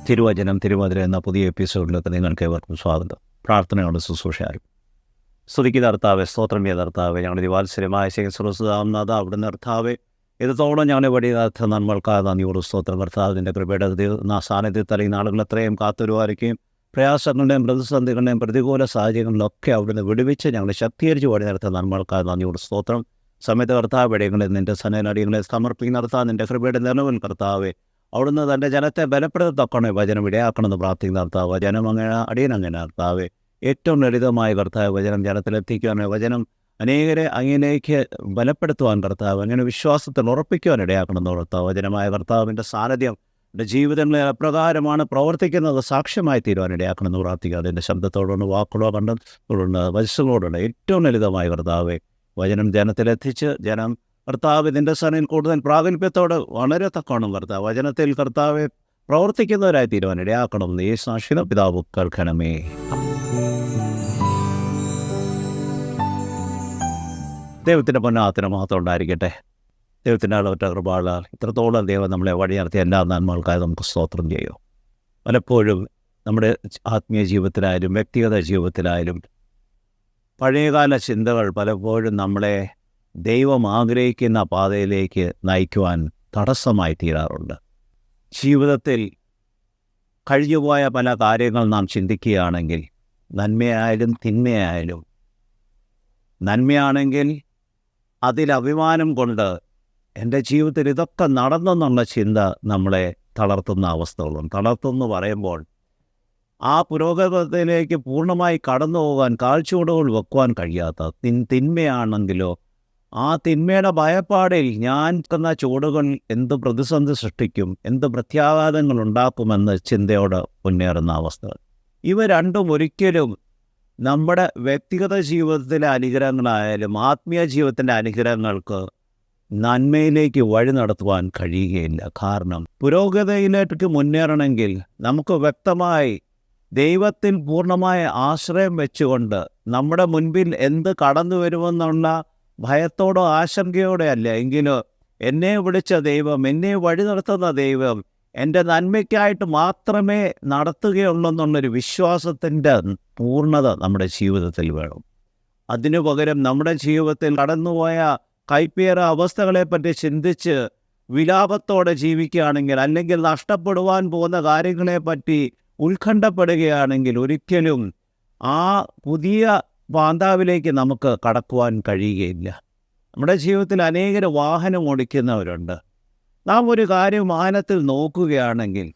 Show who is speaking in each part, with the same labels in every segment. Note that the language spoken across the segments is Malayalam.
Speaker 1: തിരുവചനം തിരുവതിര എന്ന പുതിയ എപ്പിസോഡിലേക്ക് നിങ്ങൾക്ക് ഏവർക്കും സ്വാഗതം. പ്രാർത്ഥനയോട് ശുശ്രൂഷയാലും സ്തുതിക്കുന്ന കർത്താവെ, സ്തോത്രം ചെയ്ത കർത്താവെ, ഞങ്ങളുടെ വാത്സല്യമായ ശേഖരസുരസുതാവുന്നത് അവിടുന്ന് കർത്താവെ, ഇതോളം ഞങ്ങളുടെ വഴിയാത്ത നന്മൾക്കാതെ നന്ദിയോട് സ്തോത്രം. കർത്താവിൻ്റെ കൃപയുടെ സാന്നിധ്യത്തിൽ ഈ നാളുകൾ എത്രയും കാത്തുരുവായിരിക്കുകയും പ്രയാസങ്ങളുടെയും പ്രതിസന്ധികളുടെയും പ്രതികൂല സാഹചര്യങ്ങളിലൊക്കെ അവിടുന്ന് വിടുവിച്ച് ഞങ്ങളെ ശക്തീകരിച്ച് വഴി നടത്തുന്ന നന്മൾക്കാതെ നന്ദിയോട് സ്തോത്രം. സമയത്ത് കർത്താവ് ഇടയങ്ങളെ നിൻ്റെ സന്നനടിയങ്ങളെ സമർപ്പിക്കുന്ന കർത്താവ്, നിൻ്റെ കൃപയുടെ നിറവിൽ കർത്താവെ, അവിടുന്ന് തൻ്റെ ജനത്തെ ബലപ്പെടുത്തക്കണേ വചനം ഇടയാക്കണമെന്ന് പ്രാർത്ഥിക്കുന്ന കർത്താവ്. വചനം അങ്ങനെ അടിയനങ്ങനെ കർത്താവെ, ഏറ്റവും ലളിതമായ കർത്താവ് വചനം ജനത്തിലെത്തിക്കുവാൻ, വചനം അനേകരെ അങ്ങനെയൊക്കെ ബലപ്പെടുത്തുവാൻ കർത്താവ്, അങ്ങനെ വിശ്വാസത്തിൽ ഉറപ്പിക്കുവാൻ ഇടയാക്കണമെന്ന് കർത്താവ്. വചനമായ കർത്താവിൻ്റെ സാന്നിധ്യം എൻ്റെ ജീവിതങ്ങളെ അപ്രകാരമാണ് പ്രവർത്തിക്കുന്നത് സാക്ഷ്യമായി തീരുവാൻ ഇടയാക്കണമെന്ന് പ്രാർത്ഥിക്കുക. അതിൻ്റെ ശബ്ദത്തോടുണ്ട്, വാക്കുകളോ കണ്ടതോടുണ്ട്, വചസ്സുകളോടുണ്ട് ഏറ്റവും ലളിതമായ കർത്താവെ, വചനം ജനത്തിലെത്തിച്ച് ജനം കർത്താവ് നിൻ്റെ സനയിൽ കൂടുതൽ പ്രാഗൽഭ്യത്തോട് വളരെ തക്കോണം കർത്താവ് വചനത്തിൽ കർത്താവെ പ്രവർത്തിക്കുന്നവരായി തീരുവാൻ ഇടയാക്കണമെന്ന് ഈ സാക്ഷിത പിതാവ് കേൾക്കണമേ. ദൈവത്തിൻ്റെ പൊന്നാത്തിന് മഹത്വം ഉണ്ടായിരിക്കട്ടെ. ദൈവത്തിൻ്റെ അളവറ്റ കൃപാളാൽ ഇത്രത്തോളം ദൈവം നമ്മളെ വഴി നടത്തിയ എല്ലാ നന്മകൾക്കായി നമുക്ക് സ്തോത്രം ചെയ്യും. പലപ്പോഴും നമ്മുടെ ആത്മീയ ജീവിതത്തിലായാലും വ്യക്തിഗത ജീവിതത്തിലായാലും പഴയകാല ചിന്തകൾ പലപ്പോഴും നമ്മളെ ദൈവം ആഗ്രഹിക്കുന്ന പാതയിലേക്ക് നയിക്കുവാൻ തടസ്സമായി തീരാറുണ്ട്. ജീവിതത്തിൽ കഴിഞ്ഞുപോയ പല കാര്യങ്ങൾ നാം ചിന്തിക്കുകയാണെങ്കിൽ, നന്മയായാലും തിന്മയായാലും, നന്മയാണെങ്കിൽ അതിൽ അഭിമാനം കൊണ്ട് എൻ്റെ ജീവിതത്തിൽ ഇതൊക്കെ നടന്നെന്നുള്ള ചിന്ത നമ്മളെ തളർത്തുന്ന അവസ്ഥകളുണ്ട്. തളർത്തുമെന്ന് പറയുമ്പോൾ ആ പുരോഗതിയിലേക്ക് പൂർണ്ണമായി കടന്നു പോകാൻ, കാഴ്ചപ്പാടുകൾ വെക്കുവാൻ കഴിയാത്ത തിന്മയാണെങ്കിലോ ആ തിന്മയുടെ ഭയപ്പാടിൽ ഞാൻ എന്ന ചുവടുകൾ എന്ത് പ്രതിസന്ധി സൃഷ്ടിക്കും, എന്ത് പ്രത്യാഘാതങ്ങൾ ഉണ്ടാക്കുമെന്ന് ചിന്തയോടെ മുന്നേറുന്ന അവസ്ഥകൾ. ഇവ രണ്ടും ഒരിക്കലും നമ്മുടെ വ്യക്തിഗത ജീവിതത്തിലെ അനുഗ്രഹങ്ങളായാലും ആത്മീയ ജീവിതത്തിൻ്റെ അനുഗ്രഹങ്ങൾക്ക് നന്മയിലേക്ക് വഴി നടത്തുവാൻ കഴിയുകയില്ല. കാരണം പുരോഗതിയിലേക്ക് മുന്നേറണമെങ്കിൽ നമുക്ക് വ്യക്തമായി ദൈവത്തിൽ പൂർണ്ണമായ ആശ്രയം വെച്ചുകൊണ്ട് നമ്മുടെ മുൻപിൽ എന്ത് കടന്നു വരുമെന്നുള്ള ഭയത്തോടോ ആശങ്കയോടെ അല്ല, എങ്കിലും എന്നെ വിളിച്ച ദൈവം, എന്നെ വഴി നടത്തുന്ന ദൈവം എൻ്റെ നന്മയ്ക്കായിട്ട് മാത്രമേ നടത്തുകയുള്ളൂ വിശ്വാസത്തിൻ്റെ പൂർണ്ണത നമ്മുടെ ജീവിതത്തിൽ വേണം. അതിനു പകരം നമ്മുടെ ജീവിതത്തിൽ കടന്നുപോയ കൈപ്പേറിയ അവസ്ഥകളെപ്പറ്റി ചിന്തിച്ച് വിലാപത്തോടെ ജീവിക്കുകയാണെങ്കിൽ, അല്ലെങ്കിൽ നഷ്ടപ്പെടുവാൻ പോകുന്ന കാര്യങ്ങളെപ്പറ്റി ഉത്കണ്ഠപ്പെടുകയാണെങ്കിൽ ഒരിക്കലും ആ പുതിയ പാന്താവിലേക്ക് നമുക്ക് കടക്കുവാൻ കഴിയുകയില്ല. നമ്മുടെ ജീവിതത്തിൽ അനേകർ വാഹനം ഓടിക്കുന്നവരുണ്ട്. നാം ഒരു കാര്യം വാഹനത്തിൽ നോക്കുകയാണെങ്കിൽ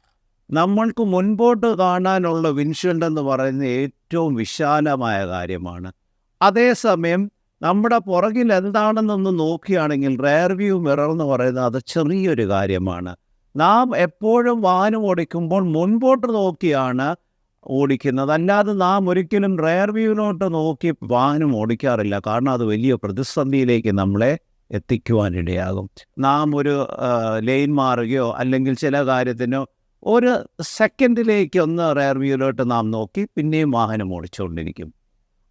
Speaker 1: നമ്മൾക്ക് മുൻപോട്ട് കാണാനുള്ള വിൻഷീൽഡ് എന്ന് പറയുന്നത് ഏറ്റവും വിശാലമായ കാര്യമാണ്. അതേസമയം നമ്മുടെ പുറകിൽ എന്താണെന്നൊന്ന് നോക്കുകയാണെങ്കിൽ റെയർ വ്യൂ മിറർ എന്ന് പറയുന്നത് അത് ചെറിയൊരു കാര്യമാണ്. നാം എപ്പോഴും വാഹനം ഓടിക്കുമ്പോൾ മുൻപോട്ട് നോക്കിയാണ് ഓടിക്കുന്നത്, അല്ലാതെ നാം ഒരിക്കലും റെയർ വ്യൂവിലോട്ട് നോക്കി വാഹനം ഓടിക്കാറില്ല. കാരണം അത് വലിയ പ്രതിസന്ധിയിലേക്ക് നമ്മളെ എത്തിക്കുവാനിടയാകും. നാം ഒരു ലൈൻ മാറുകയോ അല്ലെങ്കിൽ ചില കാര്യത്തിനോ ഒരു സെക്കൻഡിലേക്ക് ഒന്ന് റെയർ വ്യൂവിലോട്ട് നാം നോക്കി പിന്നെയും വാഹനം ഓടിച്ചുകൊണ്ടിരിക്കും.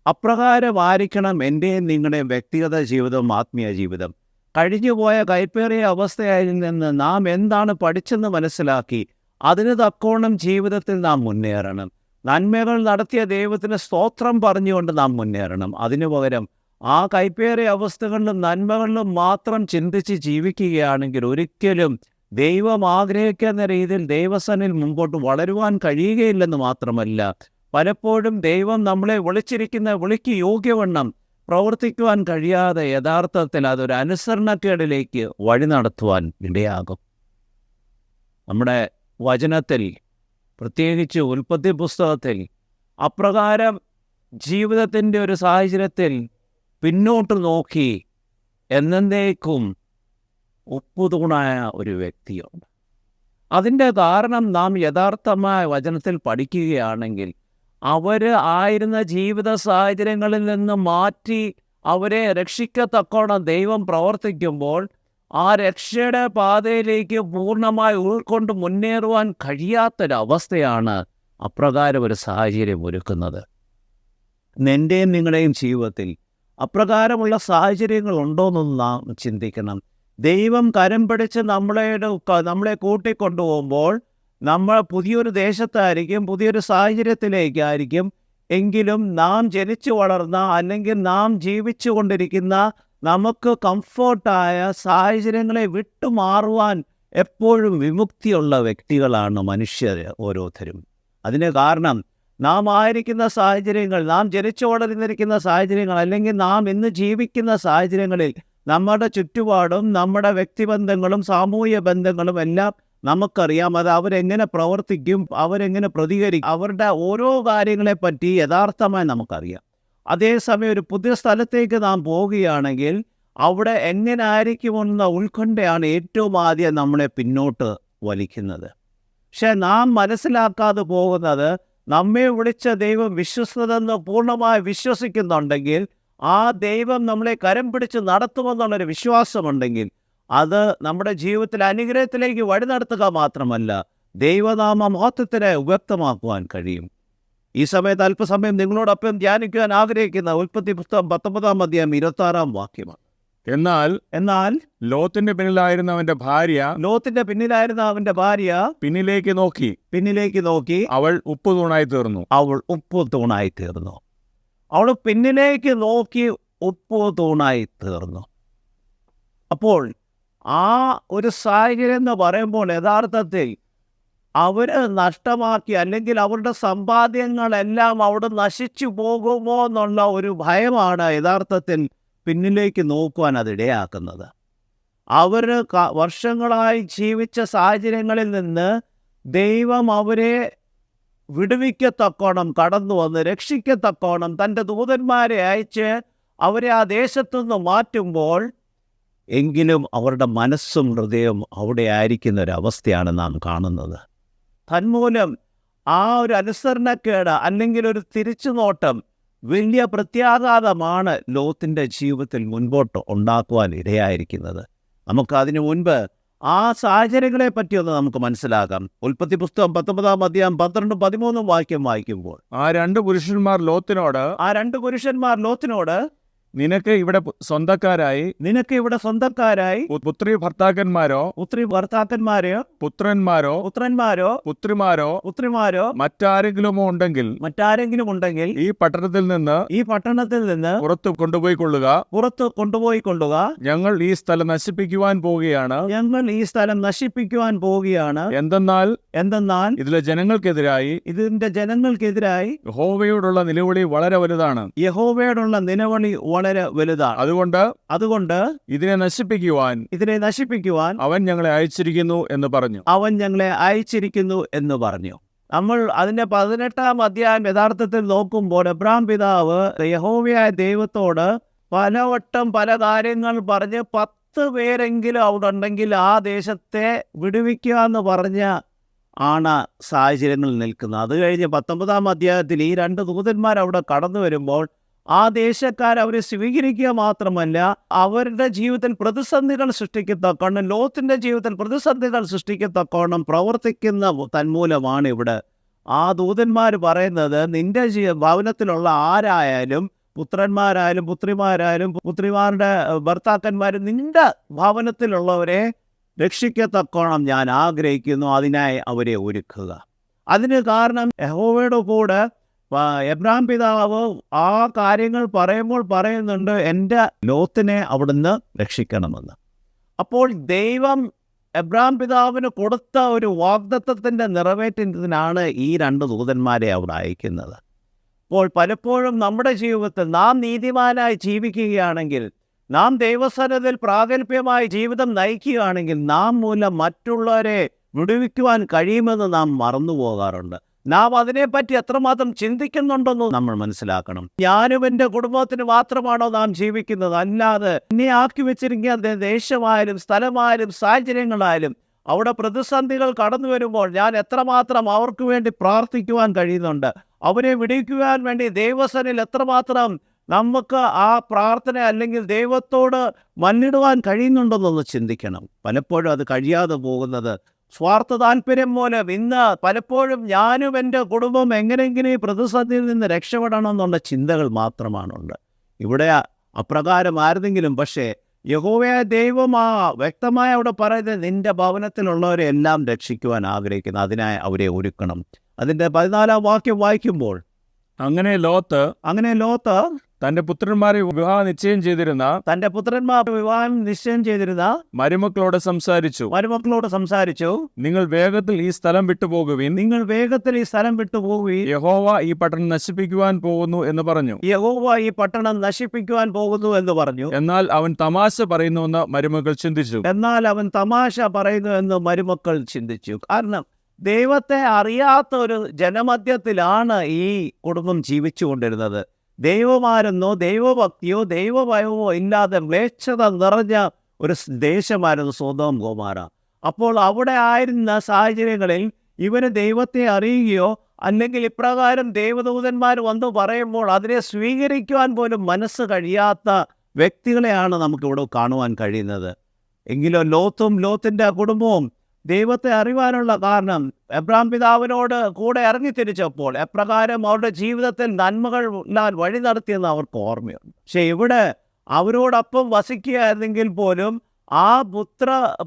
Speaker 1: അപ്രകാരമായിരിക്കണം എൻ്റെയും നിങ്ങളുടെയും വ്യക്തിഗത ജീവിതം, ആത്മീയ ജീവിതം. കഴിഞ്ഞുപോയ കൈപ്പേറിയ അവസ്ഥയിൽ നിന്ന് നാം എന്താണ് പഠിച്ചെന്ന് മനസ്സിലാക്കി അതിന് തക്കോണം ജീവിതത്തിൽ നാം മുന്നേറണം. നന്മകൾ നടത്തിയ ദൈവത്തിന് സ്തോത്രം പറഞ്ഞുകൊണ്ട് നാം മുന്നേറണം. അതിനു പകരം ആ കൈപ്പേറിയ അവസ്ഥകളിലും നന്മകളിലും മാത്രം ചിന്തിച്ച് ജീവിക്കുകയാണെങ്കിൽ ഒരിക്കലും ദൈവം ആഗ്രഹിക്കുന്ന രീതിയിൽ ദൈവസനിൽ മുമ്പോട്ട് വളരുവാൻ കഴിയുകയില്ലെന്ന് മാത്രമല്ല, പലപ്പോഴും ദൈവം നമ്മളെ വിളിച്ചിരിക്കുന്ന വിളിക്ക് യോഗ്യവണ്ണം പ്രവർത്തിക്കുവാൻ കഴിയാതെ യഥാർത്ഥത്തിൽ അതൊരു അനുസരണക്കേടിലേക്ക് വഴി നടത്തുവാൻ ഇടയാകും. നമ്മുടെ വചനത്തിൽ, പ്രത്യേകിച്ച് ഉൽപ്പത്തി പുസ്തകത്തിൽ, അപ്രകാരം ജീവിതത്തിൻ്റെ ഒരു സാഹചര്യത്തിൽ പിന്നോട്ട് നോക്കി എന്നേക്കും ഉപ്പുതൂണായ ഒരു വ്യക്തിയുണ്ട്. അതിൻ്റെ കാരണം നാം യഥാർത്ഥമായ വചനത്തിൽ പഠിക്കുകയാണെങ്കിൽ അവർ ആയിരുന്ന ജീവിത സാഹചര്യങ്ങളിൽ നിന്ന് മാറ്റി അവരെ രക്ഷിക്കത്തക്കോണം ദൈവം പ്രവർത്തിക്കുമ്പോൾ ആ രക്ഷയുടെ പാതയിലേക്ക് പൂർണ്ണമായി ഉൾക്കൊണ്ട് മുന്നേറുവാൻ കഴിയാത്തൊരവസ്ഥയാണ് അപ്രകാരം ഒരു സാഹചര്യം ഒരുക്കുന്നത്. എൻ്റെയും നിങ്ങളുടെയും ജീവിതത്തിൽ അപ്രകാരമുള്ള സാഹചര്യങ്ങൾ ഉണ്ടോയെന്ന് നാം ചിന്തിക്കണം. ദൈവം കരം പിടിച്ച് നമ്മളെ കൂട്ടിക്കൊണ്ടുപോകുമ്പോൾ നമ്മൾ പുതിയൊരു ദേശത്തായിരിക്കും, പുതിയൊരു സാഹചര്യത്തിലേക്കായിരിക്കും. എങ്കിലും നാം ജനിച്ചു വളർന്ന അല്ലെങ്കിൽ നാം ജീവിച്ചു കൊണ്ടിരിക്കുന്ന നമുക്ക് കംഫോർട്ടായ സാഹചര്യങ്ങളെ വിട്ടുമാറുവാൻ എപ്പോഴും വിമുക്തിയുള്ള വ്യക്തികളാണ് മനുഷ്യർ ഓരോരുത്തരും. അതിന് കാരണം നാം ആയിരിക്കുന്ന സാഹചര്യങ്ങൾ, നാം ജനിച്ചു വളർന്നിരിക്കുന്ന സാഹചര്യങ്ങൾ, അല്ലെങ്കിൽ നാം ഇന്ന് ജീവിക്കുന്ന സാഹചര്യങ്ങളിൽ നമ്മുടെ ചുറ്റുപാടും നമ്മുടെ വ്യക്തിബന്ധങ്ങളും സാമൂഹ്യ ബന്ധങ്ങളും എല്ലാം നമുക്കറിയാം. അത് അവരെങ്ങനെ പ്രവർത്തിക്കും, അവരെങ്ങനെ പ്രതികരിക്കും, അവരുടെ ഓരോ കാര്യങ്ങളെപ്പറ്റി യഥാർത്ഥമായി നമുക്കറിയാം. അതേസമയം ഒരു പുതിയ സ്ഥലത്തേക്ക് നാം പോവുകയാണെങ്കിൽ അവിടെ എങ്ങനെ ആയിരിക്കുമെന്ന ഉത്കണ്ഠയാണ് ഏറ്റവും ആദ്യം നമ്മളെ പിന്നോട്ട് വലിക്കുന്നത്. പക്ഷെ നാം മനസ്സിലാക്കാതെ പോകുന്നത്, നമ്മെ വിളിച്ച ദൈവം വിശ്വസ്തതെന്ന് പൂർണ്ണമായി വിശ്വസിക്കുന്നുണ്ടെങ്കിൽ, ആ ദൈവം നമ്മളെ കരം പിടിച്ച് നടത്തുമെന്നുള്ളൊരു വിശ്വാസമുണ്ടെങ്കിൽ, അത് നമ്മുടെ ജീവിതത്തിൽ അനുഗ്രഹത്തിലേക്ക് വഴി നടത്തുക മാത്രമല്ല, ദൈവനാമ മഹത്വത്തിനെ വ്യക്തമാക്കുവാൻ കഴിയും. ഈ സമയത്ത് അല്പസമയം നിങ്ങളോടൊപ്പം ധ്യാനിക്കുവാൻ ആഗ്രഹിക്കുന്ന ഉൽപ്പത്തി പുസ്തകം 19 അധ്യായം 26 വാക്യമാണ്.
Speaker 2: എന്നാൽ ലോത്തിന്റെ പിന്നിലായിരുന്ന അവന്റെ ഭാര്യ പിന്നിലേക്ക് നോക്കി അവൾ ഉപ്പ് തൂണായി തീർന്നു.
Speaker 1: അവൾ പിന്നിലേക്ക് നോക്കി ഉപ്പ് തൂണായി തീർന്നു. അപ്പോൾ ആ ഒരു സാഹചര്യം എന്ന് പറയുമ്പോൾ യഥാർത്ഥത്തിൽ അവർ നഷ്ടമാക്കി, അല്ലെങ്കിൽ അവരുടെ സമ്പാദ്യങ്ങളെല്ലാം അവിടെ നശിച്ചു പോകുമോ എന്നുള്ള ഒരു ഭയമാണ് യഥാർത്ഥത്തിൽ പിന്നിലേക്ക് നോക്കുവാൻ അതിടയാക്കുന്നത്. അവർ വർഷങ്ങളായി ജീവിച്ച സാഹചര്യങ്ങളിൽ നിന്ന് ദൈവം അവരെ വിടുവിക്കത്തക്കോണം കടന്നു വന്ന് രക്ഷിക്കത്തക്കോണം തൻ്റെ ദൂതന്മാരെ അയച്ച് അവരെ ആ ദേശത്തുനിന്ന് മാറ്റുമ്പോൾ, എങ്കിലും അവരുടെ മനസ്സും ഹൃദയവും അവിടെ ആയിരിക്കുന്ന ഒരവസ്ഥയാണ് നാം കാണുന്നത്. തന്മൂലം ആ ഒരു അനുസരണക്കേട് അല്ലെങ്കിൽ ഒരു തിരിച്ചുനോട്ടം വലിയ പ്രത്യാഘാതമാണ് ലോത്തിൻ്റെ ജീവിതത്തിൽ മുൻപോട്ട് ഉണ്ടാക്കുവാൻ ഇടയായിരിക്കുന്നത്. നമുക്കതിനു മുൻപ് ആ സാഹചര്യങ്ങളെ പറ്റിയൊന്ന് നമുക്ക് മനസ്സിലാക്കാം. ഉൽപ്പത്തി പുസ്തകം 19 അധ്യായം 12-13 വാക്യം വായിക്കുമ്പോൾ,
Speaker 2: ആ രണ്ട് പുരുഷന്മാർ ലോത്തിനോട് നിനക്ക് ഇവിടെ സ്വന്തക്കാരായി പുത്രി ഭർത്താക്കന്മാരോ പുത്രന്മാരോ പുത്രിമാരോ മറ്റാരെങ്കിലും ഉണ്ടെങ്കിൽ ഈ പട്ടണത്തിൽ നിന്ന് പുറത്തു കൊണ്ടുപോയിക്കൊള്ളുക. ഞങ്ങൾ ഈ സ്ഥലം നശിപ്പിക്കുവാൻ പോവുകയാണ്. എന്തെന്നാൽ ഇതിന്റെ ജനങ്ങൾക്കെതിരായി യഹോവയോടുള്ള നിലവിളി വളരെ വലുതാണ്. അതുകൊണ്ട് ഇതിനെ നശിപ്പിക്കുവാൻ അവൻ ഞങ്ങളെ അയച്ചിരിക്കുന്നു എന്ന് പറഞ്ഞു.
Speaker 1: നമ്മൾ അതിന്റെ 18 അധ്യായം യഥാർത്ഥത്തിൽ നോക്കുമ്പോൾ, എബ്രാം പിതാവ് യഹോവയായ ദൈവത്തോട് പലവട്ടം പല കാര്യങ്ങൾ പറഞ്ഞ് 10 പേരെങ്കിലും അവിടെ ഉണ്ടെങ്കിൽ ആ ദേശത്തെ വിടുവിക്കുക എന്ന് പറഞ്ഞ ആണ് സാഹചര്യങ്ങളിൽ നിൽക്കുന്നത്. അത് കഴിഞ്ഞ് 19 അധ്യായത്തിൽ ഈ 2 ദൂതന്മാർ അവിടെ കടന്നു വരുമ്പോൾ ആ ദേശക്കാർ അവരെ സ്വീകരിക്കുക മാത്രമല്ല, അവരുടെ ജീവിതത്തിൽ പ്രതിസന്ധികൾ സൃഷ്ടിക്കത്തക്കോണം, ലോത്തിന്റെ ജീവിതത്തിൽ പ്രതിസന്ധികൾ സൃഷ്ടിക്കത്തക്കോണം പ്രവർത്തിക്കുന്ന തന്മൂലമാണ് ഇവിടെ ആ ദൂതന്മാർ പറയുന്നത്, നിന്റെ ഭവനത്തിലുള്ള ആരായാലും, പുത്രന്മാരായാലും പുത്രിമാരുടെ ഭർത്താക്കന്മാരും, നിന്റെ ഭവനത്തിലുള്ളവരെ രക്ഷിക്കത്തക്കോണം ഞാൻ ആഗ്രഹിക്കുന്നു, അതിനായി അവരെ ഒരുക്കുക. അതിന് കാരണം യഹോവയുടെ കൂടെ എബ്രാം പിതാവ് ആ കാര്യങ്ങൾ പറയുന്നുണ്ട്, എൻ്റെ ലോത്തിനെ അവിടുന്ന് രക്ഷിക്കണമെന്ന്. അപ്പോൾ ദൈവം എബ്രാം പിതാവിന് കൊടുത്ത ഒരു വാഗ്ദത്തത്തിൻ്റെ നിറവേറ്റുന്നതിനാണ് ഈ 2 ദൂതന്മാരെ അവിടെ അയക്കുന്നത്. അപ്പോൾ പലപ്പോഴും നമ്മുടെ ജീവിതത്തിൽ നാം നീതിമാനായി ജീവിക്കുകയാണെങ്കിൽ, നാം ദൈവസന്നിധിയിൽ പ്രാഗൽഭ്യമായി ജീവിതം നയിക്കുകയാണെങ്കിൽ, നാം മൂലം മറ്റുള്ളവരെ വിടുവിക്കുവാൻ കഴിയുമെന്ന് നാം മറന്നു പോകാറുണ്ട്. നാം അതിനെപ്പറ്റി എത്രമാത്രം ചിന്തിക്കുന്നുണ്ടെന്ന് നമ്മൾ മനസ്സിലാക്കണം. ഞാനും എൻ്റെ കുടുംബത്തിന് മാത്രമാണോ നാം ജീവിക്കുന്നത്? അല്ലാതെ എന്നെ ആക്കി വെച്ചിരിക്കുന്ന ദേശമായാലും സ്ഥലമായാലും സാഹചര്യങ്ങളായാലും അവിടെ പ്രതിസന്ധികൾ കടന്നു വരുമ്പോൾ ഞാൻ എത്രമാത്രം അവർക്ക് വേണ്ടി പ്രാർത്ഥിക്കുവാൻ കഴിയുന്നുണ്ട്, അവരെ വിടുവിക്കുവാൻ വേണ്ടി ദൈവസന്നിധിയിൽ എത്രമാത്രം നമുക്ക് ആ പ്രാർത്ഥന അല്ലെങ്കിൽ ദൈവത്തോട് മല്ലിടുവാൻ കഴിയുന്നുണ്ടെന്നൊന്ന് ചിന്തിക്കണം. പലപ്പോഴും അത് കഴിയാതെ പോകുന്നത് സ്വാർത്ഥ താല്പര്യം മൂലം. ഇന്ന് പലപ്പോഴും ഞാനും എൻ്റെ കുടുംബം എങ്ങനെയെങ്കിലും ഈ പ്രതിസന്ധിയിൽ നിന്ന് രക്ഷപ്പെടണം എന്നുള്ള ചിന്തകൾ മാത്രമാണുണ്ട്. ഇവിടെ അപ്രകാരമായിരുന്നെങ്കിലും, പക്ഷേ യഹോവയായ ദൈവം വ്യക്തമായി അവിടെ പറയുന്നത് നിന്റെ ഭവനത്തിലുള്ളവരെ എല്ലാം രക്ഷിക്കുവാൻ ആഗ്രഹിക്കുന്നു, അതിനായി അവരെ ഒരുക്കണം. അതിൻ്റെ 14-ാം വാക്യം വായിക്കുമ്പോൾ,
Speaker 2: അങ്ങനെ ലോത്ത് തന്റെ പുത്രന്മാരെ വിവാഹം നിശ്ചയം ചെയ്തിരുന്ന മരുമക്കളോട് സംസാരിച്ചു. നിങ്ങൾ വേഗത്തിൽ ഈ സ്ഥലം വിട്ടുപോകുവിൻ. യഹോവ ഈ പട്ടണം നശിപ്പിക്കുവാൻ പോകുന്നു എന്ന് പറഞ്ഞു. എന്നാൽ അവൻ തമാശ പറയുന്നുവെന്ന് മരുമക്കൾ ചിന്തിച്ചു.
Speaker 1: കാരണം ദൈവത്തെ അറിയാത്ത ഒരു ജനമധ്യത്തിലാണ് ഈ കുടുംബം ജീവിച്ചുകൊണ്ടിരുന്നത്. ദൈവമാരെന്നോ ദൈവഭക്തിയോ ദൈവഭയമോ ഇല്ലാതെ മ്ലേച്ഛത നിറഞ്ഞ ഒരു ദേശമായിരുന്നു സൊദോം ഗൊമോറ. അപ്പോൾ അവിടെ ആയിരുന്ന സാഹചര്യങ്ങളിൽ ഇവന് ദൈവത്തെ അറിയുകയോ അല്ലെങ്കിൽ ഇപ്രകാരം ദൈവദൂതന്മാർ വന്നു പറയുമ്പോൾ അതിനെ സ്വീകരിക്കുവാൻ പോലും മനസ്സ് കഴിയാത്ത വ്യക്തികളെയാണ് നമുക്കിവിടെ കാണുവാൻ കഴിയുന്നത്. എങ്കിലും ലോത്തിൻ്റെ കുടുംബവും ദൈവത്തെ അറിവാനുള്ള കാരണം എബ്രാം പിതാവിനോട് കൂടെ ഇറങ്ങിത്തിരിച്ചപ്പോൾ എപ്രകാരം അവരുടെ ജീവിതത്തിൽ നന്മകൾ വഴി നടത്തിയെന്ന് അവർക്ക് ഓർമ്മയുണ്ട്. പക്ഷെ ഇവിടെ അവരോടൊപ്പം വസിക്കുകയായിരുന്നെങ്കിൽ പോലും ആ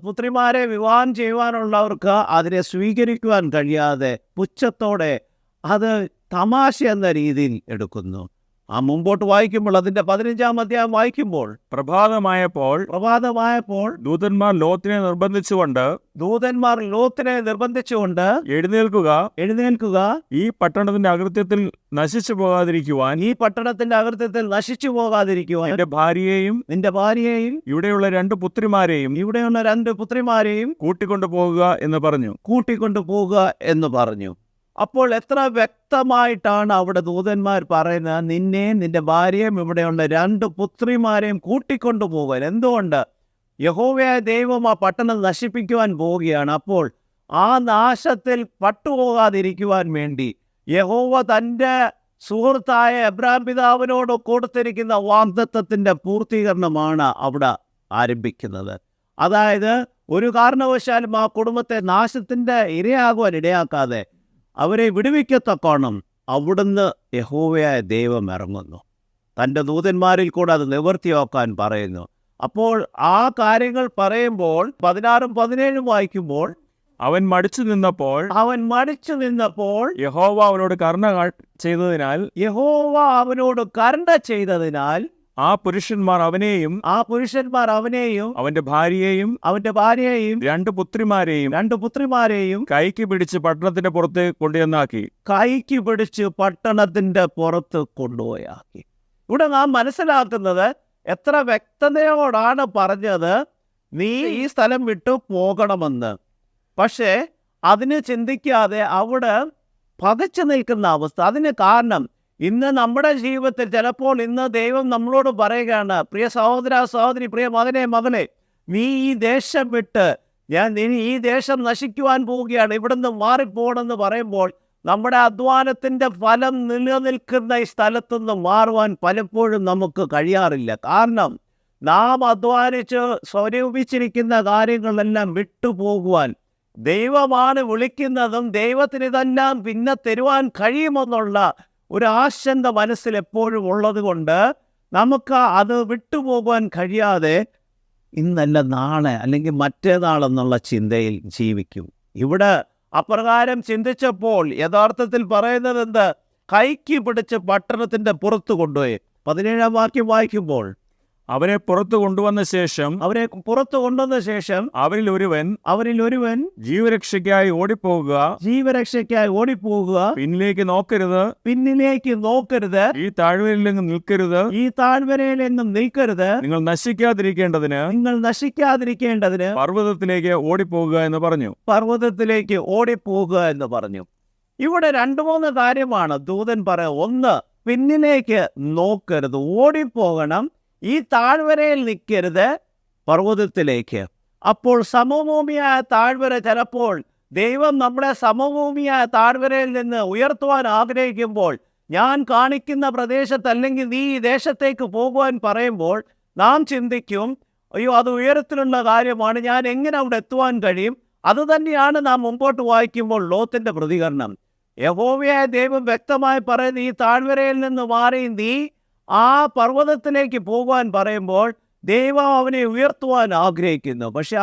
Speaker 1: പുത്രിമാരെ വിവാഹം ചെയ്യുവാനുള്ളവർക്ക് അതിനെ സ്വീകരിക്കുവാൻ കഴിയാതെ പുച്ഛത്തോടെ അത് തമാശ എന്ന രീതിയിൽ എടുക്കുന്നു. മുമ്പോട്ട് വായിക്കുമ്പോൾ അതിന്റെ 15-ാം അധ്യായം വായിക്കുമ്പോൾ,
Speaker 2: പ്രഭാതമായപ്പോൾ ദൂതന്മാർ ലോത്തിനെ നിർബന്ധിച്ചുകൊണ്ട് എഴുന്നേൽക്കുക, ഈ പട്ടണത്തിന്റെ അകൃത്യത്തിൽ നശിച്ചു പോകാതിരിക്കുവാൻ നിന്റെ ഭാര്യയെയും ഇവിടെയുള്ള രണ്ട് പുത്രിമാരെയും കൂട്ടിക്കൊണ്ടു പോകുക എന്ന് പറഞ്ഞു.
Speaker 1: അപ്പോൾ എത്ര വ്യക്തമായിട്ടാണ് അവിടെ ദൂതന്മാർ പറയുന്നത്, നിന്റെ ഭാര്യയും ഇവിടെയുള്ള 2 പുത്രിമാരെയും കൂട്ടിക്കൊണ്ടു പോകാൻ. എന്തുകൊണ്ട്? യഹോവയായ ദൈവം ആ പട്ടണം നശിപ്പിക്കുവാൻ പോവുകയാണ്. അപ്പോൾ ആ നാശത്തിൽ പട്ടുപോകാതിരിക്കുവാൻ വേണ്ടി യഹോവ തൻ്റെ സുഹൃത്തായ എബ്രാം പിതാവിനോട് കൊടുത്തിരിക്കുന്ന വാഗ്ദത്തത്തിൻ്റെ പൂർത്തീകരണമാണ് അവിടെ ആരംഭിക്കുന്നത്. അതായത് ഒരു കാരണവശാലും ആ കുടുംബത്തെ നാശത്തിൻ്റെ ഇരയാകുവാൻ ഇടയാക്കാതെ അവരെ വിടുവിക്കത്തക്കോണം അവിടുന്ന് യഹോവയായ ദൈവം ഇറങ്ങുന്നു. തൻ്റെ ദൂതന്മാരിൽ കൂടെ അത് നിവൃത്തിയാക്കാൻ പറയുന്നു. അപ്പോൾ ആ കാര്യങ്ങൾ പറയുമ്പോൾ 16-ഉം 17-ഉം വായിക്കുമ്പോൾ,
Speaker 2: അവൻ മടിച്ചു നിന്നപ്പോൾ യഹോവ അവനോട് കരുണ ചെയ്തതിനാൽ ആ പുരുഷന്മാർ അവനെയും അവന്റെ ഭാര്യയെയും 2 പുത്രിമാരെയും കൈക്ക് പിടിച്ച് പട്ടണത്തിന്റെ പുറത്ത്
Speaker 1: കൊണ്ടുപോയാക്കി. ഇവിടെ നാം മനസ്സിലാക്കുന്നത് എത്ര വ്യക്തതയോടാണ് പറഞ്ഞത്, നീ ഈ സ്ഥലം വിട്ടു പോകണമെന്ന്. പക്ഷേ അതിന് ചിന്തിക്കാതെ അവിടെ പകച്ചു നിൽക്കുന്ന അവസ്ഥ. അതിന് കാരണം ഇന്ന് നമ്മുടെ ജീവിതത്തിൽ ചിലപ്പോൾ ഇന്ന് ദൈവം നമ്മളോട് പറയുകയാണ്, പ്രിയ സഹോദര സഹോദരി, പ്രിയ മകനെ, നീ ഈ ദേശം വിട്ട് ഈ ദേശം നശിക്കുവാൻ പോവുകയാണ്, ഇവിടുന്ന് മാറിപ്പോകണമെന്ന് പറയുമ്പോൾ നമ്മുടെ അധ്വാനത്തിൻ്റെ ഫലം നിലനിൽക്കുന്ന ഈ സ്ഥലത്തുനിന്ന് മാറുവാൻ പലപ്പോഴും നമുക്ക് കഴിയാറില്ല. കാരണം നാം അധ്വാനിച്ച് സ്വരൂപിച്ചിരിക്കുന്ന കാര്യങ്ങളെല്ലാം വിട്ടുപോകുവാൻ ദൈവമാണ് വിളിക്കുന്നതും ദൈവത്തിന് ഇതെല്ലാം പിന്നെ തരുവാൻ കഴിയുമെന്നുള്ള ഒരു ആശങ്ക മനസ്സിൽ എപ്പോഴും ഉള്ളത് കൊണ്ട് നമുക്ക് അത് വിട്ടുപോകുവാൻ കഴിയാതെ ഇന്നല്ല നാളെ അല്ലെങ്കിൽ മറ്റേനാളെന്നുള്ള ചിന്തയിൽ ജീവിക്കും. ഇവിടെ അപ്രകാരം ചിന്തിച്ചപ്പോൾ യഥാർത്ഥത്തിൽ പറയുന്നത് എന്ത്? കൈക്ക് പിടിച്ച് പട്ടണത്തിൻ്റെ പുറത്ത് കൊണ്ടുപോയി. 17-ാം വാക്യം വായിക്കുമ്പോൾ,
Speaker 2: അവരെ പുറത്തു കൊണ്ടുവന്ന ശേഷം അവരിൽ ഒരുവൻ ജീവരക്ഷയ്ക്കായി ഓടിപ്പോകുക, പിന്നിലേക്ക് നോക്കരുത്, ഈ താഴ്വരയിലെങ്ങും നിൽക്കരുത്, നിങ്ങൾ നശിക്കാതിരിക്കേണ്ടതിന് പർവ്വതത്തിലേക്ക് ഓടിപ്പോകുക എന്ന് പറഞ്ഞു.
Speaker 1: ഇവിടെ 2-3 കാര്യമാണ് ദൂതൻ പറയുക. ഒന്ന്, പിന്നിലേക്ക് നോക്കരുത്, ഓടിപ്പോകണം. ഈ താഴ്വരയിൽ നിൽക്കരുത്, പർവ്വതത്തിലേക്ക്. അപ്പോൾ സമഭൂമിയായ താഴ്വര, ചിലപ്പോൾ ദൈവം നമ്മളെ സമഭൂമിയായ താഴ്വരയിൽ നിന്ന് ഉയർത്തുവാൻ ആഗ്രഹിക്കുമ്പോൾ, ഞാൻ കാണിക്കുന്ന പ്രദേശത്ത് അല്ലെങ്കിൽ നീ ഈ ദേശത്തേക്ക് പോകുവാൻ പറയുമ്പോൾ നാം ചിന്തിക്കും, അയ്യോ അത് ഉയരത്തിലുള്ള കാര്യമാണ്, ഞാൻ എങ്ങനെ അവിടെ എത്തുവാൻ കഴിയും? അതുതന്നെയാണ് നാം മുമ്പോട്ട് വായിക്കുമ്പോൾ ലോത്തിൻ്റെ പ്രതികരണം. യഹോവയായ ദൈവം വ്യക്തമായി പറയുന്ന ഈ താഴ്വരയിൽ നിന്ന് മാറി നീ ആ പർവ്വതത്തിലേക്ക് പോകുവാൻ പറയുമ്പോൾ ദൈവം അവനെ ഉയർത്തുവാൻ ആഗ്രഹിക്കുന്നു. പക്ഷെ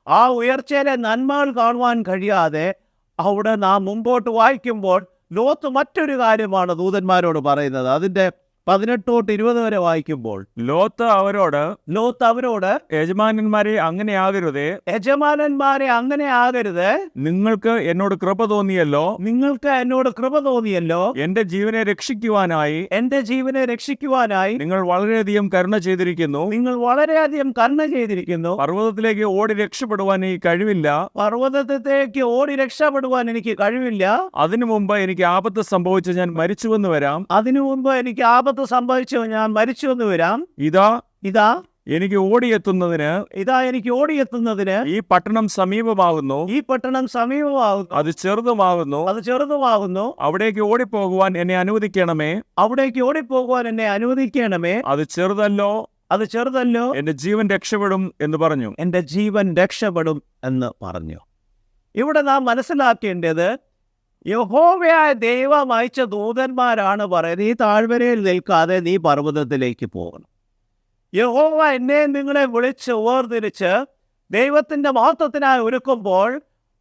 Speaker 1: ആ ഉയർച്ചയിലെ നന്മകൾ കാണുവാൻ കഴിയാതെ അവിടെ നാം മുമ്പോട്ട് വായിക്കുമ്പോൾ ലോത്ത് മറ്റൊരു കാര്യമാണ് ദൂതന്മാരോട് പറയുന്നത്. അതിൻ്റെ 18-20 വരെ വായിക്കുമ്പോൾ
Speaker 2: ലോത്ത് അവരോട്
Speaker 1: യജമാനന്മാരെ അങ്ങനെ ആകരുത്,
Speaker 2: നിങ്ങൾക്ക് എന്നോട് കൃപ തോന്നിയല്ലോ, എന്റെ ജീവനെ രക്ഷിക്കുവാനായി നിങ്ങൾ വളരെയധികം കരുണ ചെയ്തിരിക്കുന്നു. പർവ്വതത്തിലേക്ക് ഓടി രക്ഷപ്പെടുവാൻ എനിക്ക് കഴിവില്ല. അതിനു മുമ്പ് എനിക്ക് ആപത്ത് സംഭവിച്ചു ഞാൻ മരിച്ചുവെന്ന് വരാം. ഇതാ എനിക്ക് ഓടിയെത്തുന്നതിന് ഈ പട്ടണം സമീപമാകുന്നു. അത് ചെറുതുമാകുന്നു. അവിടേക്ക് ഓടിപ്പോകുവാൻ എന്നെ അനുവദിക്കണമേ. അത് ചെറുതല്ലോ, എന്റെ ജീവൻ രക്ഷപ്പെടും എന്ന് പറഞ്ഞു.
Speaker 1: ഇവിടെ നാം മനസ്സിലാക്കേണ്ടത്, യഹോവയായ ദൈവം അയച്ച ദൂതന്മാരാണ് പറയുന്നത്, നീ താഴ്വരയിൽ നിൽക്കാതെ നീ പർവ്വതത്തിലേക്ക് പോകണം. യഹോവ എന്നെ നിങ്ങളെ വിളിച്ച് വേർതിരിച്ച് ദൈവത്തിൻ്റെ മഹത്വത്തിനായി ഒരുക്കുമ്പോൾ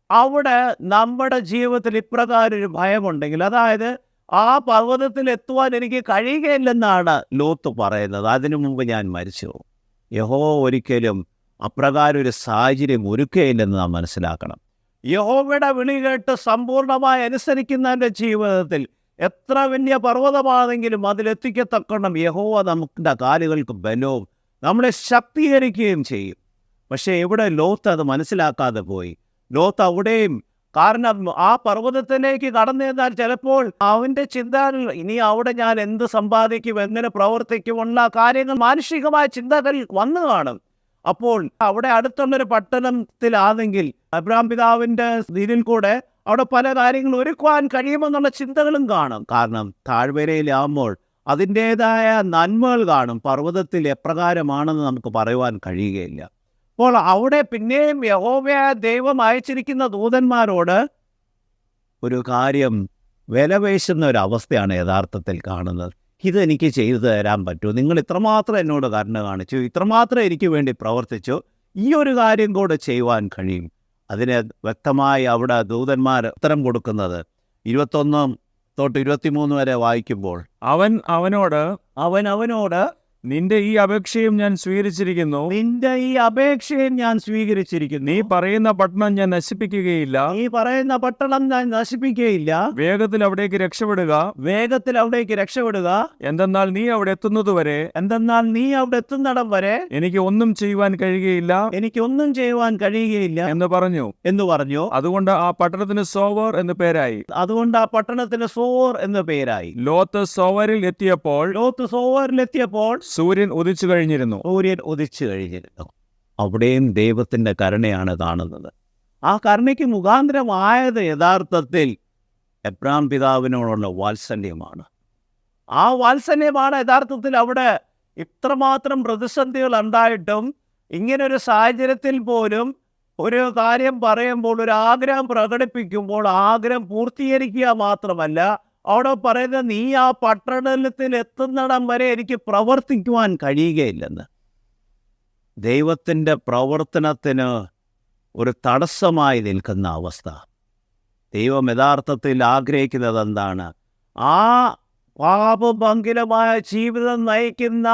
Speaker 1: അവിടെ നമ്മുടെ ജീവിതത്തിൽ ഇപ്രകാരം ഒരു ഭയമുണ്ടെങ്കിൽ, അതായത് ആ പർവ്വതത്തിൽ എത്തുവാൻ എനിക്ക് കഴിയുകയില്ലെന്നാണ് ലോത്ത് പറയുന്നത്. അതിനു മുമ്പ് ഞാൻ മരിച്ചു പോകും. യഹോവ ഒരിക്കലും അപ്രകാരം ഒരു സാഹചര്യം ഒരുക്കുകയില്ലെന്ന് നാം മനസ്സിലാക്കണം. യഹോവയുടെ വിളി കേട്ട് സമ്പൂർണ്ണമായി അനുസരിക്കുന്നതിൻ്റെ ജീവിതത്തിൽ എത്ര വലിയ പർവ്വതമാണെങ്കിലും അതിലെത്തിക്കത്തക്കണം യഹോവ നമ്മുടെ കാലുകൾക്ക് ബലവും നമ്മളെ ശക്തീകരിക്കുകയും ചെയ്യും. പക്ഷേ ഇവിടെ ലോത്ത് അത് മനസ്സിലാക്കാതെ പോയി. ലോത്ത് അവിടെയും, കാരണം ആ പർവ്വതത്തിലേക്ക് കടന്നു ചെന്നാൽ ചിലപ്പോൾ അവൻ്റെ ചിന്തകൾ, ഇനി അവിടെ ഞാൻ എന്ത് സമ്പാദിക്കും, എങ്ങനെ പ്രവർത്തിക്കുമുള്ള കാര്യങ്ങൾ, മാനുഷികമായ ചിന്തകൾ വന്നു കാണും. അപ്പോൾ അവിടെ അടുത്തുള്ളൊരു പട്ടണത്തിലാണെങ്കിൽ അബ്രഹാം പിതാവിൻ്റെ ഇതിൽ കൂടെ അവിടെ പല കാര്യങ്ങൾ ഒരുക്കുവാൻ കഴിയുമെന്നുള്ള ചിന്തകളും കാണും. കാരണം താഴ്വരയിലാകുമ്പോൾ അതിൻ്റേതായ നന്മകൾ കാണും. പർവ്വതത്തിൽ എപ്രകാരമാണെന്ന് നമുക്ക് പറയുവാൻ കഴിയുകയില്ല. അപ്പോൾ അവിടെ പിന്നെയും യഹോവയായ ദൈവം അയച്ചിരിക്കുന്ന ദൂതന്മാരോട് ഒരു കാര്യം വിലപേശുന്ന ഒരവസ്ഥയാണ് യഥാർത്ഥത്തിൽ കാണുന്നത്. ഇതെനിക്ക് ചെയ്തു തരാൻ പറ്റുമോ? നിങ്ങൾ ഇത്രമാത്രം എന്നോട് കരുണ കാണിച്ചു, ഇത്രമാത്രം എനിക്ക് വേണ്ടി പ്രവർത്തിച്ചു, ഈ ഒരു കാര്യം കൂടെ ചെയ്യുവാൻ കഴിയും. അതിന് വ്യക്തമായി അവിടെ ദൂതന്മാർ ഉത്തരം കൊടുക്കുന്നത് 21-23 വരെ വായിക്കുമ്പോൾ,
Speaker 2: അവൻ അവനോട് നിന്റെ ഈ അപേക്ഷയും ഞാൻ സ്വീകരിച്ചിരിക്കുന്നു. നീ പറയുന്ന പട്ടണം ഞാൻ നശിപ്പിക്കുകയില്ല. വേഗത്തിൽ അവിടേക്ക് രക്ഷപ്പെടുക. എന്തെന്നാൽ നീ അവിടെ എത്തുന്നിടം വരെ എനിക്ക് ഒന്നും ചെയ്യുവാൻ കഴിയുകയില്ല എന്ന് പറഞ്ഞു. അതുകൊണ്ട് ആ പട്ടണത്തിന് സോവർ എന്ന് പേരായി. ലോത്ത് സോവറിൽ എത്തിയപ്പോൾ സൂര്യൻ ഉദിച്ചു കഴിഞ്ഞിരുന്നു.
Speaker 1: അവിടെയും ദൈവത്തിൻ്റെ കരുണയാണ് കാണുന്നത്. ആ കരുണയ്ക്ക് മുഖാന്തരമായത് യഥാർത്ഥത്തിൽ എബ്രഹാം പിതാവിനോടുള്ള വാത്സല്യമാണ്. ആ വാത്സല്യമാണ് യഥാർത്ഥത്തിൽ അവിടെ ഇത്രമാത്രം പ്രതിസന്ധികൾ ഉണ്ടായിട്ടും ഇങ്ങനൊരു സാഹചര്യത്തിൽ പോലും ഒരു കാര്യം പറയുമ്പോൾ, ഒരു ആഗ്രഹം പ്രകടിപ്പിക്കുമ്പോൾ ആഗ്രഹം പൂർത്തീകരിക്കുക മാത്രമല്ല, അവിടെ പറയുന്നത് നീ ആ പട്ടണത്തിൽ എത്തുന്നിടം വരെ എനിക്ക് പ്രവർത്തിക്കുവാൻ കഴിയുകയില്ലെന്ന്. ദൈവത്തിൻ്റെ പ്രവർത്തനത്തിന് ഒരു തടസ്സമായി നിൽക്കുന്ന അവസ്ഥ. ദൈവം യഥാർത്ഥത്തിൽ ആഗ്രഹിക്കുന്നത് എന്താണ്? ആ പാപഭംഗിലമായ ജീവിതം നയിക്കുന്ന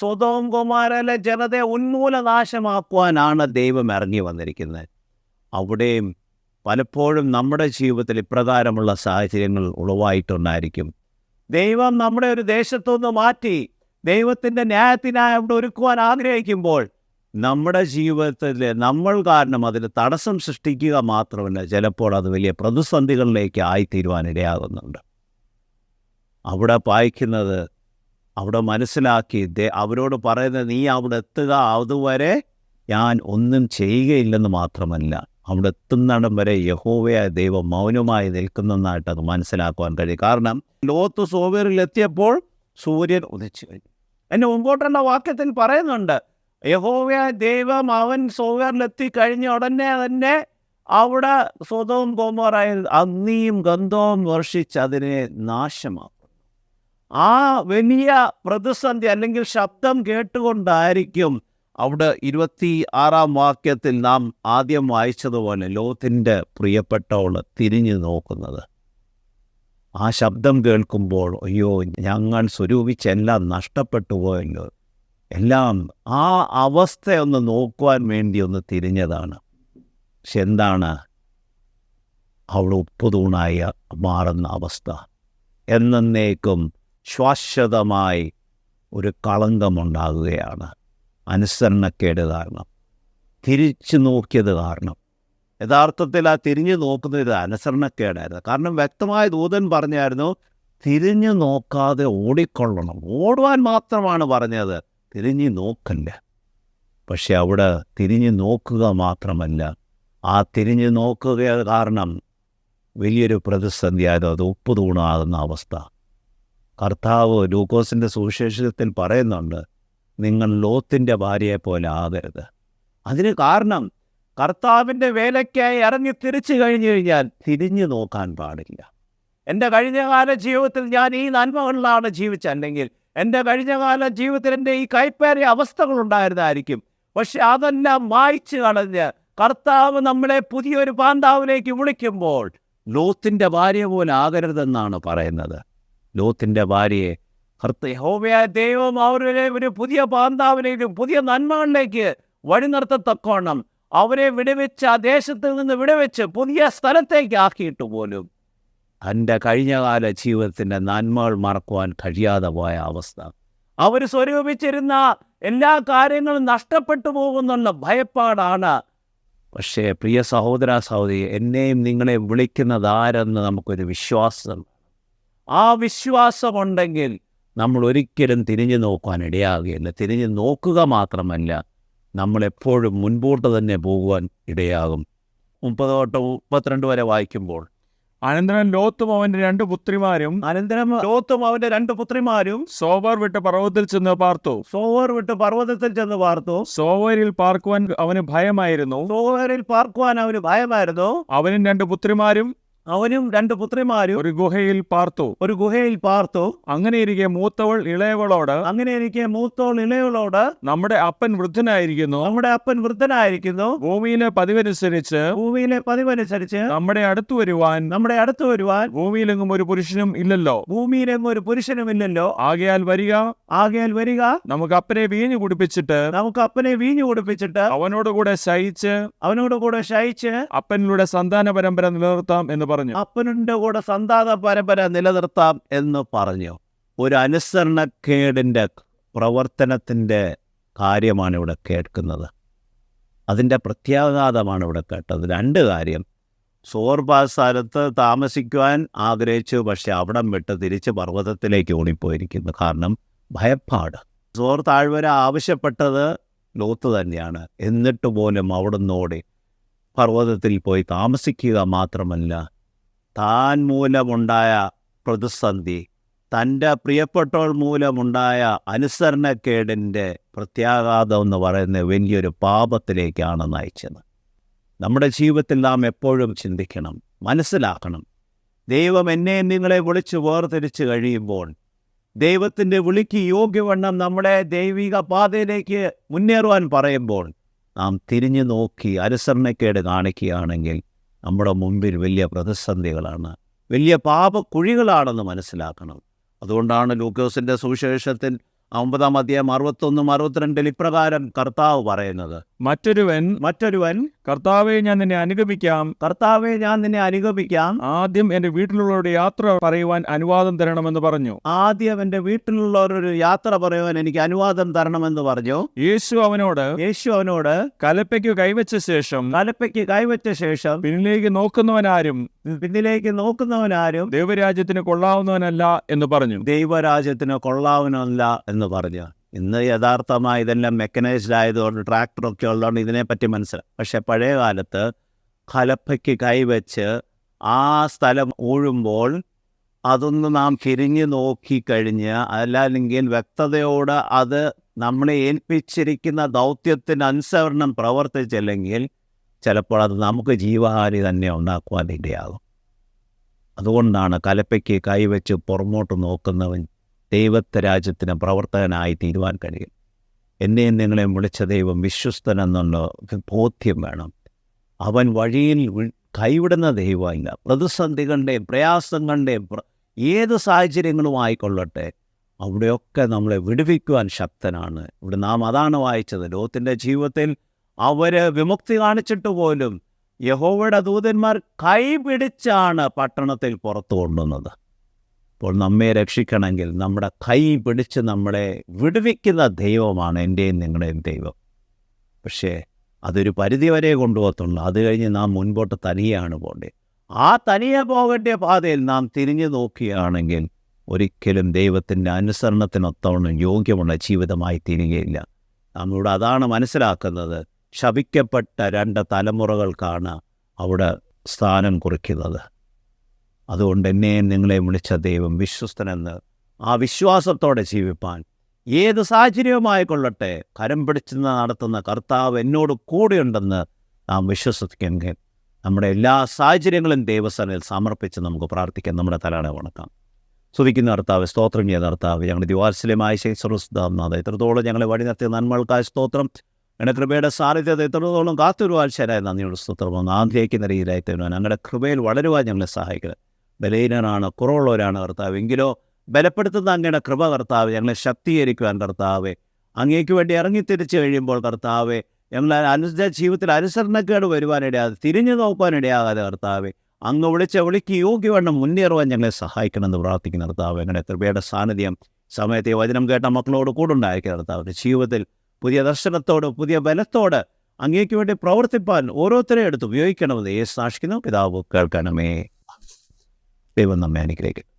Speaker 1: സൊദോം ഗൊമോരയിലെ ജനതയെ ഉന്മൂലനാശമാക്കുവാനാണ് ദൈവം ഇറങ്ങി വന്നിരിക്കുന്നത്. അവിടെയും പലപ്പോഴും നമ്മുടെ ജീവിതത്തിൽ ഇപ്രകാരമുള്ള സാഹചര്യങ്ങൾ ഉളവായിട്ടുണ്ടായിരിക്കും. ദൈവം നമ്മുടെ ഒരു ദേശത്തുനിന്ന് മാറ്റി ദൈവത്തിൻ്റെ ന്യായത്തിനായി അവിടെ ഒരുക്കുവാൻ ആഗ്രഹിക്കുമ്പോൾ നമ്മുടെ ജീവിതത്തിൽ നമ്മൾ കാരണം അതിന് തടസ്സം സൃഷ്ടിക്കുക മാത്രമല്ല, ചിലപ്പോൾ അത് വലിയ പ്രതിസന്ധികളിലേക്ക് ആയിത്തീരുവാൻ ഇടയാകുന്നുണ്ട്. അവിടെ വായിക്കുന്നത്, അവിടെ മനസ്സിലാക്കി അവരോട് പറയുന്നത്, നീ അവിടെ എത്തുക, അതുവരെ ഞാൻ ഒന്നും ചെയ്യുകയില്ലെന്ന് മാത്രമല്ല, അവിടെ എത്തുന്നിടം വരെ യഹോവയായ ദൈവം മൗനമായി നിൽക്കുന്നതായിട്ട് അത് മനസ്സിലാക്കുവാൻ കഴിയും. കാരണം ലോത്ത് സോവറിൽ എത്തിയപ്പോൾ സൂര്യൻ ഉദിച്ചു കഴിഞ്ഞു. എൻ്റെ മുമ്പോട്ടുള്ള വാക്യത്തിൽ പറയുന്നുണ്ട്, യഹോവയായ ദൈവം അവൻ സോവറിലെത്തി കഴിഞ്ഞ ഉടനെ തന്നെ അവിടെ സൊദോം ഗൊമോറയിൽ അഗ്നിയും ഗന്ധവും വർഷിച്ച് അതിനെ നാശമാക്കുന്നു. ആ വലിയ പ്രതിസന്ധി അല്ലെങ്കിൽ ശബ്ദം കേട്ടുകൊണ്ടായിരിക്കും അവിടെ 26 വാക്യത്തിൽ നാം ആദ്യം വായിച്ചതുപോലെ ലോത്തിൻ്റെ പ്രിയപ്പെട്ടവൾ തിരിഞ്ഞു നോക്കുന്നത്. ആ ശബ്ദം കേൾക്കുമ്പോൾ അയ്യോ, ഞങ്ങൾ സ്വരൂപിച്ചെല്ലാം നഷ്ടപ്പെട്ടു പോയല്ലോ, എല്ലാം ആ അവസ്ഥയൊന്ന് നോക്കുവാൻ വേണ്ടി ഒന്ന് തിരിഞ്ഞതാണ്. പക്ഷെ എന്താണ്, അവൾ ഉപ്പുതൂണായി മാറുന്ന അവസ്ഥ. എന്നേക്കും ശാശ്വതമായി ഒരു കളങ്കമുണ്ടാകുകയാണ്. അനുസരണക്കേട് കാരണം, തിരിച്ചു നോക്കിയത് കാരണം. യഥാർത്ഥത്തിൽ ആ തിരിഞ്ഞു നോക്കുന്നത് അനുസരണക്കേടായിരുന്നു. കാരണം വ്യക്തമായ ദൂതൻ പറഞ്ഞായിരുന്നു, തിരിഞ്ഞു നോക്കാതെ ഓടിക്കൊള്ളണം. ഓടുവാൻ മാത്രമാണ് പറഞ്ഞത്, തിരിഞ്ഞു നോക്കല്ല. പക്ഷെ അവിടെ തിരിഞ്ഞു നോക്കുക മാത്രമല്ല, ആ തിരിഞ്ഞു നോക്കുക കാരണം വലിയൊരു പ്രതിസന്ധിയായിരുന്നു. അത് ഉപ്പുതൂണാകുന്ന അവസ്ഥ. കർത്താവ് ലൂക്കോസിൻ്റെ സുവിശേഷത്തിൽ പറയുന്നുണ്ട്, നിങ്ങൾ ലോത്തിൻ്റെ ഭാര്യയെ പോലെ ആകരുത്. അതിന് കാരണം കർത്താവിൻ്റെ വേലയ്ക്കായി ഇറങ്ങി തിരിച്ചു കഴിഞ്ഞു കഴിഞ്ഞാൽ തിരിഞ്ഞു നോക്കാൻ പാടില്ല. എൻ്റെ കഴിഞ്ഞകാല ജീവിതത്തിൽ ഞാൻ ഈ നന്മകളിലാണ് ജീവിച്ചല്ലെങ്കിൽ എൻ്റെ കഴിഞ്ഞകാല ജീവിതത്തിൽ എൻ്റെ ഈ കൈപ്പേറിയ അവസ്ഥകളുണ്ടായിരുന്നായിരിക്കും. പക്ഷെ അതെല്ലാം മായ്ച്ചു കളഞ്ഞ് കർത്താവ് നമ്മളെ പുതിയൊരു പാന്താവിലേക്ക് വിളിക്കുമ്പോൾ ലോത്തിൻ്റെ ഭാര്യ പോലെ ആകരുതെന്നാണ് പറയുന്നത്. ലോത്തിൻ്റെ ഭാര്യയെ യഹോവയായ ദൈവം അവരെ ഒരു പുതിയ പാന്താവിലേക്കും പുതിയ നന്മകളിലേക്ക് വഴി നിർത്തത്തക്കോണം അവരെ വിടുവിച്ച് ആ ദേശത്തിൽ നിന്ന് വിടുവിച്ച് പുതിയ സ്ഥലത്തേക്ക് ആക്കിയിട്ട് പോലും തൻ്റെ കഴിഞ്ഞകാല ജീവിതത്തിൻ്റെ നന്മകൾ മറക്കുവാൻ കഴിയാതെ പോയ അവസ്ഥ. അവർ സ്വരൂപിച്ചിരുന്ന എല്ലാ കാര്യങ്ങളും നഷ്ടപ്പെട്ടു പോകുന്നുള്ള ഭയപ്പാടാണ്. പക്ഷേ പ്രിയ സഹോദര സഹോദരി, എന്നെയും നിങ്ങളെ വിളിക്കുന്നത് ആരെന്ന് നമുക്കൊരു വിശ്വാസം. ആ വിശ്വാസമുണ്ടെങ്കിൽ നമ്മൾ ഒരിക്കലും തിരിഞ്ഞു നോക്കുവാൻ ഇടയാകുകയില്ല. തിരിഞ്ഞു നോക്കുക മാത്രമല്ല, നമ്മളെപ്പോഴും മുൻപോട്ട് തന്നെ പോകുവാൻ ഇടയാകും. 30 തൊട്ട് 32 വരെ വായിക്കുമ്പോൾ,
Speaker 2: അനന്തരം ലോത്തും അവന്റെ 2 പുത്രിമാരും സോവർ വിട്ട് പർവ്വതത്തിൽ ചെന്ന് പാർത്തു. സോവരിൽ പാർക്കുവാൻ അവന് ഭയമായിരുന്നു. അവനും 2 പുത്രിമാരും ഒരു ഗുഹയിൽ പാർത്തു. അങ്ങനെയിരിക്കെ മൂത്തവൾ ഇളയവളോട് നമ്മുടെ അപ്പൻ വൃദ്ധനായിരിക്കുന്നു. ഭൂമിയിലെ പതിവനുസരിച്ച് നമ്മുടെ അടുത്തു വരുവാൻ ഭൂമിയിലെങ്ങും ഒരു പുരുഷനും ഇല്ലല്ലോ. ആകയാൽ വരിക, നമുക്ക് അപ്പനെ വീഞ്ഞു കുടിപ്പിച്ചിട്ട് അവനോടുകൂടെ ശയിച്ച് അപ്പനിലൂടെ സന്താന പരമ്പര നിലനിർത്താം എന്ന് പറഞ്ഞു.
Speaker 1: അപ്പനുടെ കൂടെ സന്താന പരമ്പര നിലനിർത്താം എന്ന് പറഞ്ഞു. ഒരു അനുസരണക്കേടിൻ്റെ പ്രവർത്തനത്തിൻ്റെ കാര്യമാണ് ഇവിടെ കേൾക്കുന്നത്. അതിൻ്റെ പ്രത്യാഘാതമാണ് ഇവിടെ കേട്ടത്. 2 കാര്യം. സ്ഥലത്ത് താമസിക്കുവാൻ ആഗ്രഹിച്ചു, പക്ഷെ അവിടം വിട്ട് തിരിച്ച് പർവ്വതത്തിലേക്ക് ഓടിപ്പോയിരിക്കുന്നു. കാരണം ഭയപ്പാട്. സോർ താഴ്വര ആവശ്യപ്പെട്ടത് ലോത്ത് തന്നെയാണ്. എന്നിട്ട് പോലും അവിടുന്ന് ഓടി പർവ്വതത്തിൽ പോയി താമസിക്കുക മാത്രമല്ല, താൻ മൂലമുണ്ടായ പ്രതിസന്ധി, തൻ്റെ പ്രിയപ്പെട്ടവൾ മൂലമുണ്ടായ അനുസരണക്കേടിൻ്റെ പ്രത്യാഘാതം എന്ന് പറയുന്ന വലിയൊരു പാപത്തിലേക്കാണ് നയിച്ചത്. നമ്മുടെ ജീവിതത്തിൽ നാം എപ്പോഴും ചിന്തിക്കണം, മനസ്സിലാക്കണം. ദൈവം എന്നെ നിങ്ങളെ വിളിച്ച് വേർതിരിച്ച് കഴിയുമ്പോൾ, ദൈവത്തിൻ്റെ വിളിക്ക് യോഗ്യവണ്ണം നമ്മുടെ ദൈവിക പാതയിലേക്ക് മുന്നേറുവാൻ പറയുമ്പോൾ നാം തിരിഞ്ഞു നോക്കി അനുസരണക്കേട് കാണിക്കുകയാണെങ്കിൽ നമ്മുടെ മുമ്പിൽ വലിയ പ്രതിസന്ധികളാണ്, വലിയ പാപക്കുഴികളാണെന്ന് മനസ്സിലാക്കണം. അതുകൊണ്ടാണ് ലൂക്കോസിൻ്റെ സുവിശേഷത്തിൽ 9-ാം അധ്യായം 61-62 ഇപ്രകാരം കർത്താവ് പറയുന്നത്, മറ്റൊരുവൻ
Speaker 2: കർത്താവെ ഞാൻ നിന്നെ അനുഗമിക്കാം, ആദ്യം എന്റെ വീട്ടിലുള്ളവരുടെ യാത്ര പറയുവാൻ അനുവാദം തരണമെന്ന് പറഞ്ഞു.
Speaker 1: എനിക്ക് അനുവാദം തരണമെന്ന് പറഞ്ഞു.
Speaker 2: യേശു അവനോട് കലപ്പയ്ക്ക് കൈവച്ച ശേഷം പിന്നിലേക്ക് നോക്കുന്നവനാരും ദൈവരാജ്യത്തിന് കൊള്ളാവുന്നവനല്ല എന്ന് പറഞ്ഞു.
Speaker 1: എന്ന് പറഞ്ഞു. ഇന്ന് യഥാർത്ഥമായി ഇതെല്ലാം മെക്കനൈസ്ഡ് ആയതുകൊണ്ട് ട്രാക്ടറൊക്കെ ഉള്ളതുകൊണ്ട് ഇതിനെപ്പറ്റി മനസ്സിലാവും. പക്ഷെ പഴയ കാലത്ത് കലപ്പയ്ക്ക് കൈവച്ച് ആ സ്ഥലം ഊഴുമ്പോൾ അതൊന്ന് നാം തിരിഞ്ഞു നോക്കിക്കഴിഞ്ഞ് അല്ലെങ്കിൽ വ്യക്തതയോടെ അത് നമ്മളെ ഏൽപ്പിച്ചിരിക്കുന്ന ദൗത്യത്തിന് അനുസരണം പ്രവർത്തിച്ചില്ലെങ്കിൽ ചിലപ്പോൾ അത് നമുക്ക് ജീവഹാനി തന്നെ ഉണ്ടാക്കുവാൻ ഇടയാകും. അതുകൊണ്ടാണ് കലപ്പയ്ക്ക് കൈവച്ച് പുറമോട്ട് നോക്കുന്നവൻ ദൈവത്തെ രാജ്യത്തിന് പ്രവർത്തകനായി തീരുവാൻ കഴിയും. എന്നെയും നിങ്ങളെയും വിളിച്ച ദൈവം വിശ്വസ്തനെന്നുള്ള ബോധ്യം വേണം. അവൻ വഴിയിൽ കൈവിടുന്ന ദൈവമില്ല. പ്രതിസന്ധികളുടെയും പ്രയാസങ്ങളുടെയും ഏത് സാഹചര്യങ്ങളും ആയിക്കൊള്ളട്ടെ, അവിടെയൊക്കെ നമ്മളെ വിടുവിക്കുവാൻ ശക്തനാണ്. ഇവിടെ നാം അതാണ് വായിച്ചത്. ലോത്തിൻ്റെ ജീവിതത്തിൽ അവർ വിമുക്തി കാണിച്ചിട്ട് പോലും യഹോവയുടെ ദൂതന്മാർ കൈപിടിച്ചാണ് പട്ടണത്തിൽ പുറത്തു കൊണ്ടുവന്നത്. അപ്പോൾ നമ്മെ രക്ഷിക്കണമെങ്കിൽ നമ്മുടെ കൈ പിടിച്ച് നമ്മളെ വിടുവിക്കുന്ന ദൈവമാണ് എൻ്റെയും നിങ്ങളുടെയും ദൈവം. പക്ഷേ അതൊരു പരിധി വരെ കൊണ്ടുപോകത്തുള്ളൂ. അത് കഴിഞ്ഞ് നാം മുൻപോട്ട് തനിയാണ് പോകേണ്ടത്. ആ തനിയെ പോകേണ്ട പാതയിൽ നാം തിരിഞ്ഞു നോക്കുകയാണെങ്കിൽ ഒരിക്കലും ദൈവത്തിൻ്റെ അനുസരണത്തിനൊത്തവണ്ണം യോഗ്യമുള്ള ജീവിതമായി തീരുകയില്ല. നമ്മളിവിടെ അതാണ് മനസ്സിലാക്കുന്നത്. ശപിക്കപ്പെട്ട 2 തലമുറകൾക്കാണ് അവിടെ സ്ഥാനം കുറിക്കുന്നത്. അതുകൊണ്ട് എന്നെയും നിങ്ങളെയും വിളിച്ച ദൈവം വിശ്വസ്തനെന്ന് ആ വിശ്വാസത്തോടെ ജീവിപ്പാൻ ഏത് സാഹചര്യവുമായിക്കൊള്ളട്ടെ കരം പിടിച്ച് നടത്തുന്ന കർത്താവ് എന്നോട് കൂടെയുണ്ടെന്ന് നാം വിശ്വസിക്കെങ്കിൽ നമ്മുടെ എല്ലാ സാഹചര്യങ്ങളും ദൈവസന്നിധിയിൽ സമർപ്പിച്ച് നമുക്ക് പ്രാർത്ഥിക്കാം. നമ്മുടെ തലകളെ വണക്കാം. സ്തുതിക്കുന്ന കർത്താവ്, സ്തോത്രം ചെയ്ത കർത്താവ്, ഞങ്ങളുടെ ദിവാത്സല്യമായ ശേഷറുസ്താംനാഥ, എത്രത്തോളം ഞങ്ങളെ വഴി നടത്തിയ നന്മകൾക്കായ സ്തോത്രം. ഞങ്ങളുടെ കൃപയുടെ സാന്നിധ്യത എത്രത്തോളം കാത്തൊരുവാൻ ശരായ നന്ദിയോട് സ്തോത്രം. ആഗ്രഹിക്കുന്ന രീതിയിലായി തരുവാൻ ഞങ്ങളുടെ കൃപയിൽ വളരുവാൻ ഞങ്ങളെ സഹായിക്കുന്നത്. ബലഹീനരാണ്, കുറവുള്ളവരാണ് കർത്താവ്. എങ്കിലോ ബലപ്പെടുത്തുന്ന അങ്ങയുടെ കൃപ കർത്താവ് ഞങ്ങളെ ശക്തീകരിക്കുവാൻ കർത്താവെ, അങ്ങേക്ക് വേണ്ടി ഇറങ്ങിത്തിരിച്ച് കഴിയുമ്പോൾ കർത്താവെ, ഞങ്ങൾ ജീവിതത്തിൽ അനുസരണക്കേട് വരുവാനിടയാതെ, തിരിഞ്ഞു നോക്കുവാനിടയാകാതെ കർത്താവെ, അങ്ങ് വിളിക്ക് യോഗ്യവണ്ണം മുന്നേറുവാൻ ഞങ്ങളെ സഹായിക്കണമെന്ന് പ്രാർത്ഥിക്കുന്ന കർത്താവ്. ഞങ്ങളുടെ കൃപയുടെ സാന്നിധ്യം സമയത്തെ വചനം കേട്ട മക്കളോട് കൂടുണ്ടായിരിക്കുക കർത്താവിൻ്റെ ജീവിതത്തിൽ പുതിയ ദർശനത്തോട് പുതിയ ബലത്തോട് അങ്ങേക്ക് വേണ്ടി പ്രവർത്തിപ്പാൻ ഓരോരുത്തരെയും എടുത്ത് ഉപയോഗിക്കണമെന്ന് സാക്ഷിക്കുന്നു. പിതാവ് കേൾക്കണമേ. ദൈവം നമ്മെ അനുഗ്രഹിക്കട്ടെ.